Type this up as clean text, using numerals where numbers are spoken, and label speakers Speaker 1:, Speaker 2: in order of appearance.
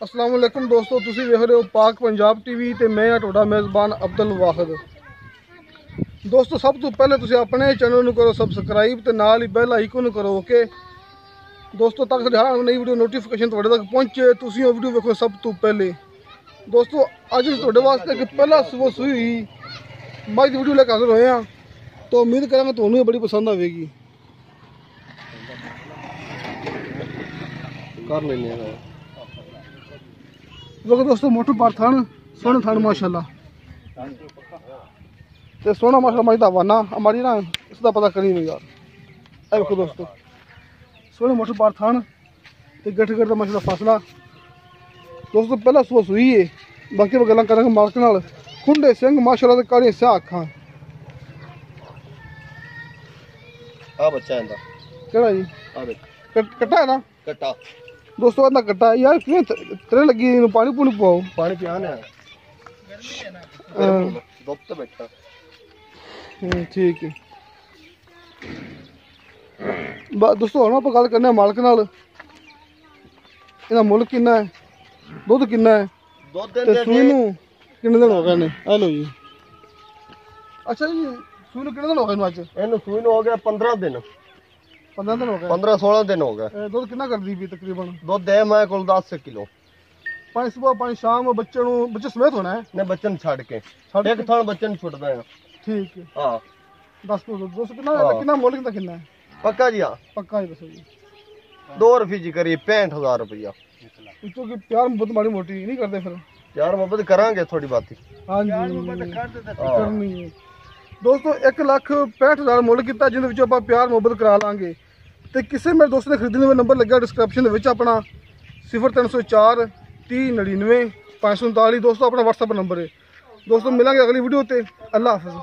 Speaker 1: अस्सलाम वालेकुम दोस्तों, तुसी देख रहे हो पाक पंजाब टीवी ते मैं तुहाडा मेज़बान अब्दुल वाहिद। दोस्तों सब तो पहले तुसी अपने चैनल नूं करो सबसक्राइब ते नाल ही बेल आइकन करो ओके दोस्तों, ताकि हर नई वीडियो नोटिफिकेशन तुहाडे तक पहुंचे, तुसी वो वीडियो देखो सब तो पहले। दोस्तों अज तुहाडे वास्ते एक पहला सुबह सुई हुई मझ दी वीडियो लेकर हाजिर होए हैं, तो उम्मीद करांगा तुहानूं बड़ी पसंद आवेगी। कर लेने देखो दोस्तों मोटू पार थान सोने थान माशाल्लाह ते सोना माशाल्लाह मजदा वाना हमारी ना इसका पता करी नहीं यार। ऐ देखो दोस्तों सोने मोटू पार थान ते गठ गठ दा माशाल्लाह फासला। दोस्तों पहला सुबह सुई है, बाकी गल्लां करांगे मालक नाल। खुंडे सिंह माशाल्लाह ते काली स्याह अखां।
Speaker 2: आ बच्चा इंदा
Speaker 1: केड़ा जी?
Speaker 2: आ देख
Speaker 1: कट्टा है ना?
Speaker 2: कट्टा
Speaker 1: दोस्तों अंदा कट्टा है यार, क्यों तेरे लगी पानी पूनी पाओ।
Speaker 2: पानी पियाने दुप ते बैठा
Speaker 1: ठीक है। दोस्तों हम आप गल करने मालक नाल। इहदा मुल्क किन्ना है, दुध किन्ना है ते सूई नूं किन्ने दिन हो गए ने? आ लो जी। अच्छा जी सूई नूं किन्ने दिन हो गए अज?
Speaker 2: इहनूं सूई नूं हो गया 15 दिन।
Speaker 1: 15 दिन हो गए?
Speaker 2: 15-16 दिन हो गए।
Speaker 1: दुध किन्ना करदी भी तकरीबन?
Speaker 2: दुध है मैं कोल 10 किलो।
Speaker 1: पानी सुबह पानी शाम बच्चे नूं बच्चे समेत होना है?
Speaker 2: ने बच्चन छड़ के एक थान बच्चन छुटदा है।
Speaker 1: ठीक है
Speaker 2: हां
Speaker 1: 10 किलो दोस्तों किन्ना मुल्क दा किन्ना है?
Speaker 2: पक्का जी? हां
Speaker 1: पक्का ही दसो जी।
Speaker 2: 2 रुपए जी करी 65,000 रुपया।
Speaker 1: इतो की प्यार मोहब्बत माड़ी मोटी नहीं करते फिर?
Speaker 2: प्यार मोहब्बत करांगे थोड़ी बात।
Speaker 1: हाँ जी करनी है। दोस्तों 1,65,000 मुल्क किया जिन्हें विचों आपां प्यार मोहब्बत करा लांगे। तो किसी मेरे दोस्त ने खरीदने में नंबर लग्या डिस्क्रिप्शन अपना 0304 30 99 539। दोस्तों अपना व्हाट्सएप नंबर है। दोस्तों मिलेंगे अगली वीडियो ते। अल्लाह हाफिज़।